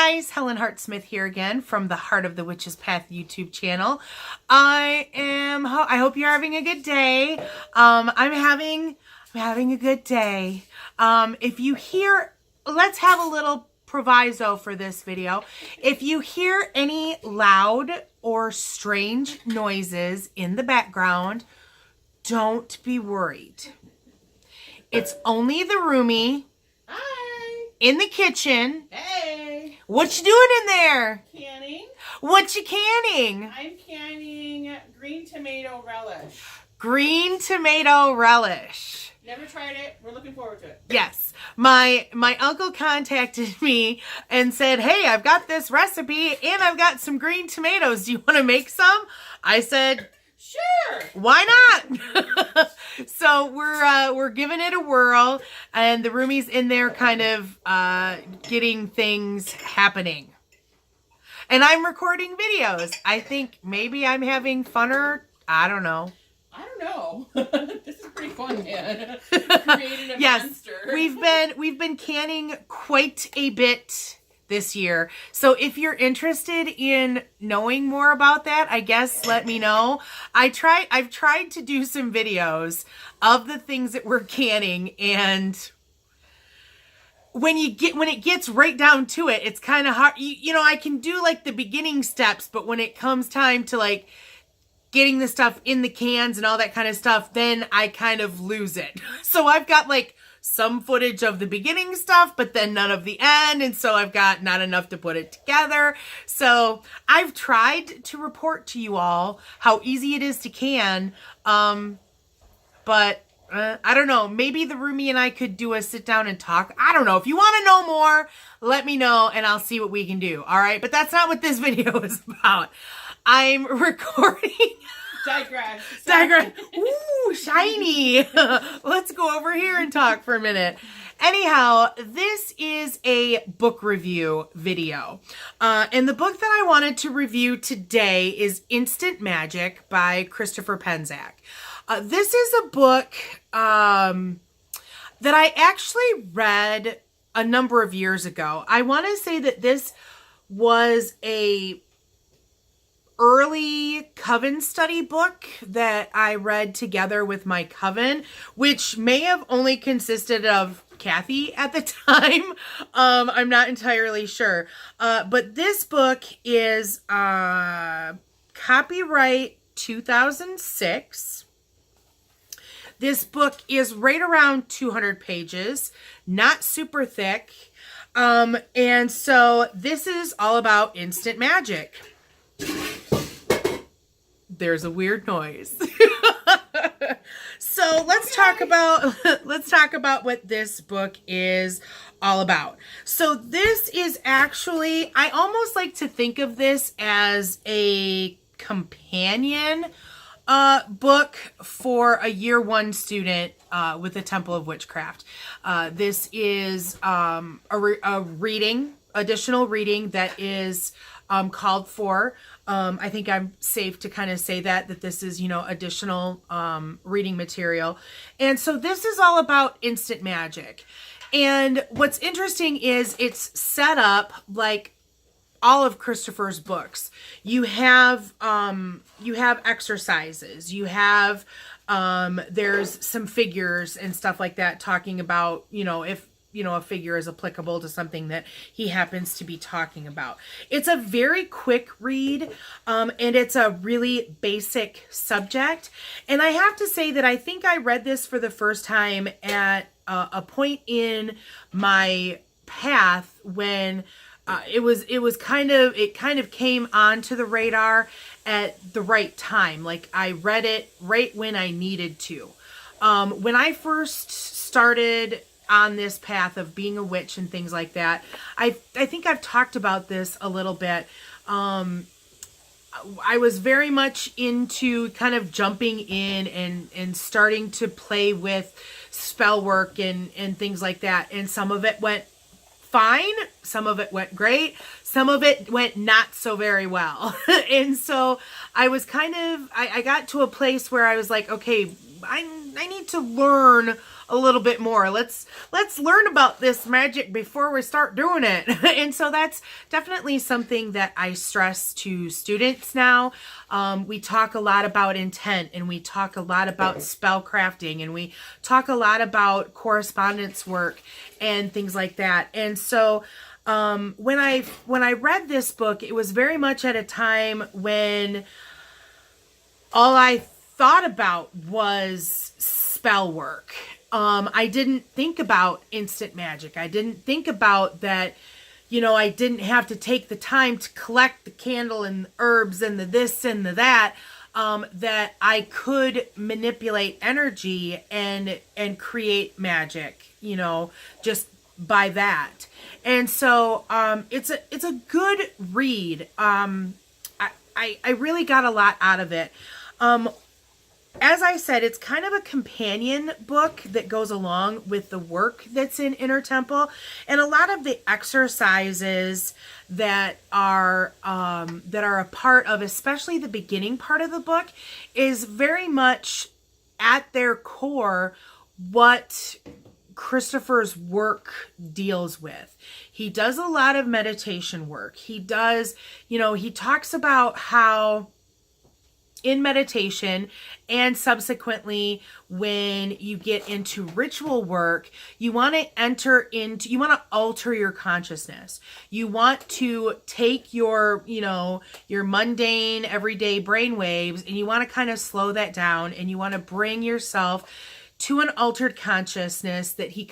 guys, Helen Hart Smith here again from the Heart of the Witch's Path YouTube channel. I hope you're having a good day. I'm having a good day. If you hear, let's have a little proviso for this video. If you hear any loud or strange noises in the background, don't be worried. It's only the roomie. Hi. In the kitchen. Hey. What you doing in there? Canning. What you canning? I'm canning green tomato relish. Green tomato relish. Never tried it. We're looking forward to it. Yes. My uncle contacted me and said, hey, I've got this recipe and I've got some green tomatoes. Do you want to make some? I said, sure. Why not? So we're giving it a whirl, and the roomie's in there kind of getting things happening. And I'm recording videos. I think maybe I'm having funner. I don't know. I don't know. This is pretty fun, man. Creating a yes, monster. we've been canning quite a bit this year. So if you're interested in knowing more about that, I guess let me know. I've tried to do some videos of the things that we're canning, and when it gets right down to it, it's kind of hard. You know, I can do like the beginning steps, but when it comes time to like getting the stuff in the cans and all that kind of stuff, then I kind of lose it. So I've got like some footage of the beginning stuff, but then none of the end. And so I've got not enough to put it together. So I've tried to report to you all how easy it is to can. But I don't know. Maybe the roomie and I could do a sit down and talk. I don't know. If you want to know more, let me know and I'll see what we can do. All right. But that's not what this video is about. I'm recording. Digress. Ooh, shiny. Let's go over here and talk for a minute. Anyhow, this is a book review video. And the book that I wanted to review today is Instant Magic by Christopher Penczak. This is a book that I actually read a number of years ago. I want to say that this was a early coven study book that I read together with my coven, which may have only consisted of Kathy at the time. I'm not entirely sure. But this book is copyright 2006. This book is right around 200 pages, not super thick. And so this is all about instant magic. There's a weird noise. So let's talk about what this book is all about. So this is actually, I almost like to think of this as a companion book for a year one student with the Temple of Witchcraft. This is a reading, additional reading that is called for. I think I'm safe to kind of say that this is, you know, additional reading material. And so this is all about instant magic. And what's interesting is it's set up like all of Christopher's books. You have exercises, you have there's some figures and stuff like that talking about, you know, if a figure is applicable to something that he happens to be talking about. It's a very quick read, and it's a really basic subject. And I have to say that I think I read this for the first time at a point in my path when it kind of came onto the radar at the right time. Like I read it right when I needed to. When I first started on this path of being a witch and things like that, I think I've talked about this a little bit. I was very much into kind of jumping in and starting to play with spell work and things like that. And some of it went fine. Some of it went great. Some of it went not so very well. And so I was I got to a place where I was like, okay, I need to learn a little bit more. Let's learn about this magic before we start doing it. And so that's definitely something that I stress to students now. We talk a lot about intent, and we talk a lot about spell crafting, and we talk a lot about correspondence work and things like that. And so when I read this book, it was very much at a time when all I thought about was spell work. I didn't think about instant magic. I didn't think about that, I didn't have to take the time to collect the candle and the herbs and the this and the that, that I could manipulate energy and create magic, just by that. And so it's a good read. I really got a lot out of it. As I said, it's kind of a companion book that goes along with the work that's in Inner Temple, and a lot of the exercises that are a part of, especially the beginning part of the book, is very much at their core what Christopher's work deals with. He does a lot of meditation work. He does, he talks about how in meditation and subsequently when you get into ritual work, you want to alter your consciousness. You want to take your mundane everyday brainwaves, and you want to kind of slow that down, and you want to bring yourself to an altered consciousness that he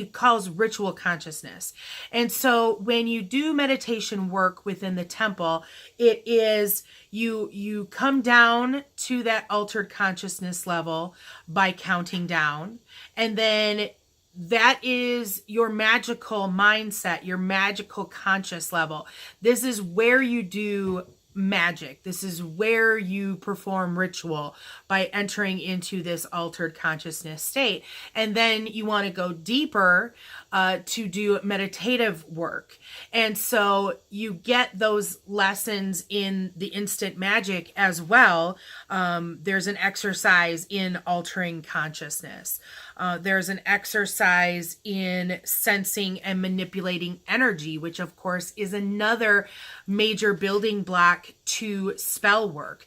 calls ritual consciousness. And so when you do meditation work within the temple, it is you come down to that altered consciousness level by counting down, and then that is your magical mindset, your magical conscious level. This is where you do magic. This is where you perform ritual, by entering into this altered consciousness state. And then you want to go deeper to do meditative work. And so you get those lessons in the instant magic as well. There's an exercise in altering consciousness. There's an exercise in sensing and manipulating energy, which of course is another major building block to spell work.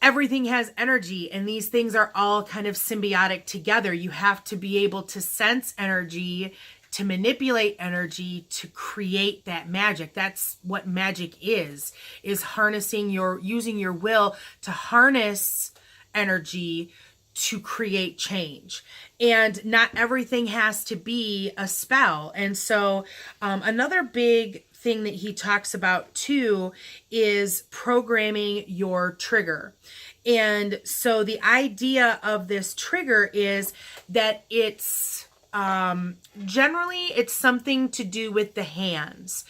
Everything has energy, and these things are all kind of symbiotic together. You have to be able to sense energy, to manipulate energy, to create that magic. That's what magic is using your will to harness energy to create change. And not everything has to be a spell. And so another big thing that he talks about too is programming your trigger. And so the idea of this trigger is that it's generally it's something to do with the hands.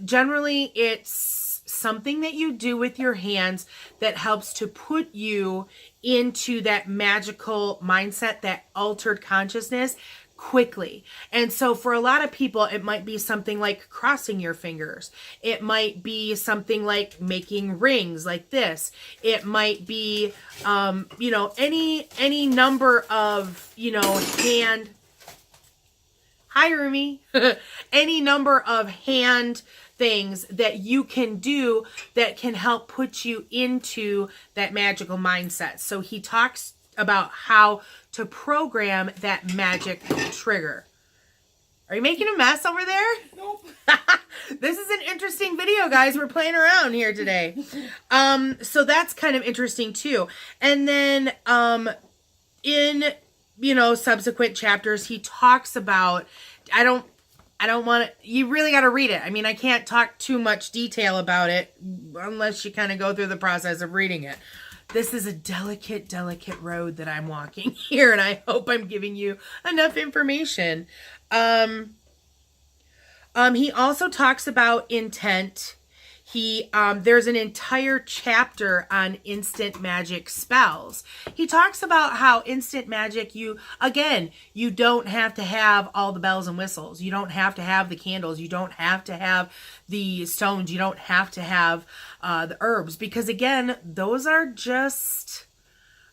Generally it's something that you do with your hands that helps to put you into that magical mindset, that altered consciousness, quickly. And so for a lot of people, it might be something like crossing your fingers. It might be something like making rings like this. It might be, any number of, hand. Hi, Rumi. Any number of hand things that you can do that can help put you into that magical mindset. So he talks about how to program that magic trigger. Are you making a mess over there? Nope. This is an interesting video, guys. We're playing around here today. So that's kind of interesting too. And then in subsequent chapters, he talks about, I don't want to, you really got to read it. I mean, I can't talk too much detail about it unless you kind of go through the process of reading it. This is a delicate, delicate road that I'm walking here, and I hope I'm giving you enough information. He also talks about intent. There's an entire chapter on instant magic spells. He talks about how instant magic, you don't have to have all the bells and whistles. You don't have to have the candles. You don't have to have the stones. You don't have to have the herbs, because again, those are just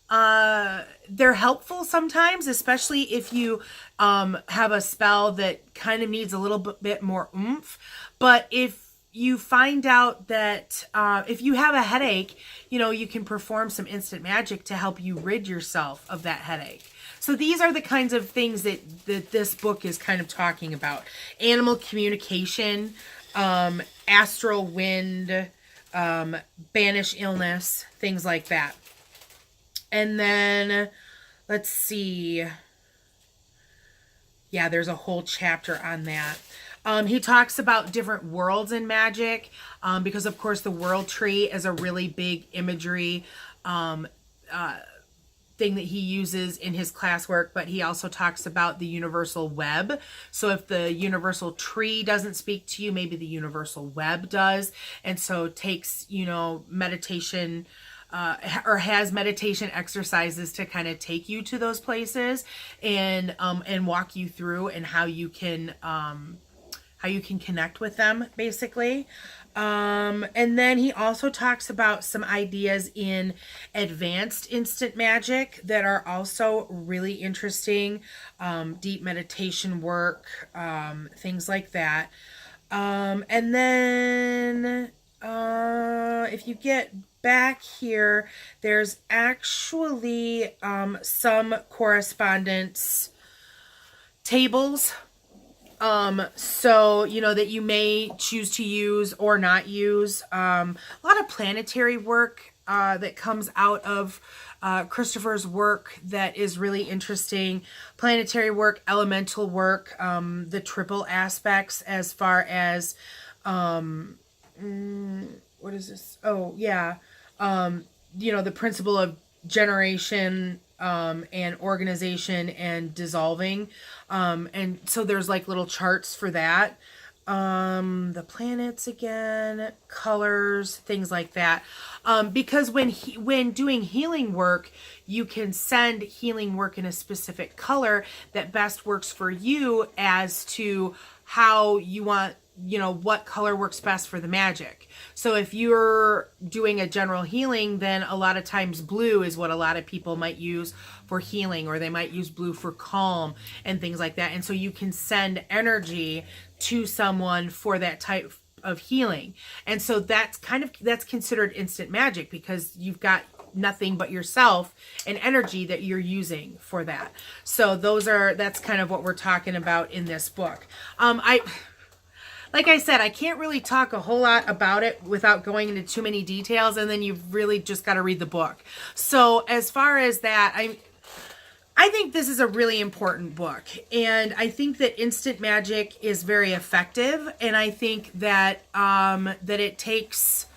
they're helpful sometimes, especially if you have a spell that kind of needs a little bit more oomph. But if you find out that if you have a headache, you can perform some instant magic to help you rid yourself of that headache. So these are the kinds of things that this book is kind of talking about. Animal communication, astral wind, banish illness, things like that. And then, let's see. Yeah, there's a whole chapter on that. He talks about different worlds in magic, because of course the world tree is a really big imagery thing that he uses in his classwork, but he also talks about the universal web. So if the universal tree doesn't speak to you, maybe the universal web does. And so takes, meditation or has meditation exercises to kind of take you to those places and walk you through and how you can connect with them, basically. And then he also talks about some ideas in advanced instant magic that are also really interesting. Deep meditation work, things like that. And then if you get back here, there's actually some correspondence tables, so that you may choose to use or not use. A lot of planetary work that comes out of Christopher's work that is really interesting. Planetary work, elemental work, the triple aspects as far as what is this? Oh, yeah. The principle of generation and organization and dissolving. And so there's like little charts for that. The planets again, colors, things like that. Because when doing healing work, you can send healing work in a specific color that best works for you as to how you want, what color works best for the magic. So if you're doing a general healing, then a lot of times blue is what a lot of people might use for healing, or they might use blue for calm and things like that. And so you can send energy to someone for that type of healing. And so that's considered instant magic because you've got nothing but yourself and energy that you're using for that. So that's kind of what we're talking about in this book. Like I said, I can't really talk a whole lot about it without going into too many details, and then you've really just got to read the book. So as far as that, I think this is a really important book, and I think that instant magic is very effective, and I think that that it takes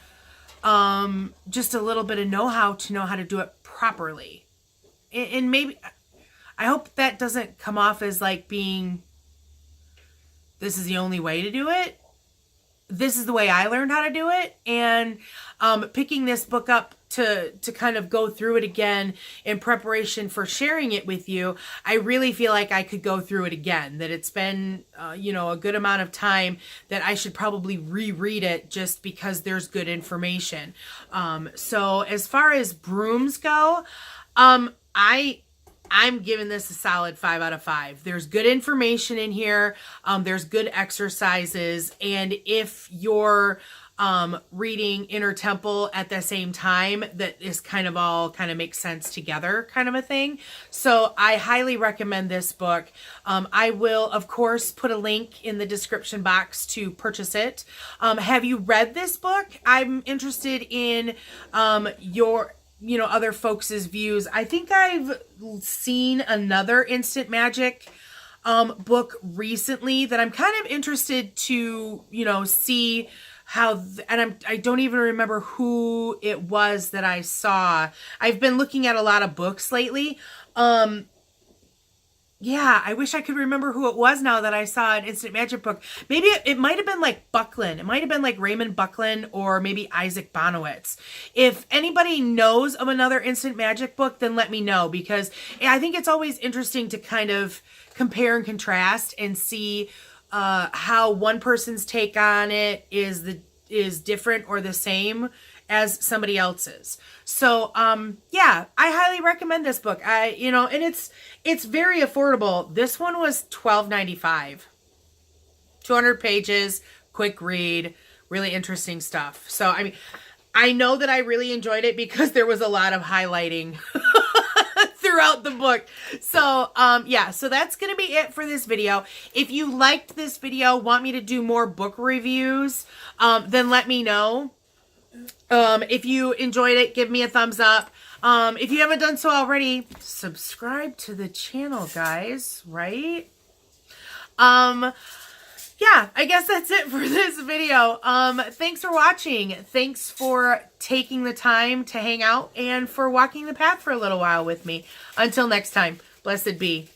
just a little bit of know-how to know how to do it properly. And maybe, I hope that doesn't come off as like being, this is the only way to do it. This is the way I learned how to do it. And picking this book up to kind of go through it again in preparation for sharing it with you, I really feel like I could go through it again. That it's been, a good amount of time that I should probably reread it just because there's good information. So as far as brooms go, I'm giving this a solid 5 out of 5. There's good information in here. There's good exercises. And if you're reading Inner Temple at the same time, that is kind of makes sense together kind of a thing. So I highly recommend this book. I will, of course, put a link in the description box to purchase it. Have you read this book? I'm interested in your other folks' views. I think I've seen another instant magic book recently that I'm kind of interested to, see how, I don't even remember who it was that I saw. I've been looking at a lot of books lately. Yeah, I wish I could remember who it was now that I saw an instant magic book. Maybe it might have been like Buckland. It might have been like Raymond Buckland or maybe Isaac Bonowitz. If anybody knows of another instant magic book, then let me know, because I think it's always interesting to kind of compare and contrast and see how one person's take on it is different or the same as somebody else's. So, yeah, I highly recommend this book. And it's very affordable. This one was $12.95. 200 pages, quick read, really interesting stuff. So, I mean, I know that I really enjoyed it because there was a lot of highlighting throughout the book. So, yeah, so that's going to be it for this video. If you liked this video, want me to do more book reviews, then let me know. If you enjoyed it, give me a thumbs up. If you haven't done so already, subscribe to the channel, guys, right? Yeah, I guess that's it for this video. Thanks for watching. Thanks for taking the time to hang out and for walking the path for a little while with me. Until next time, blessed be.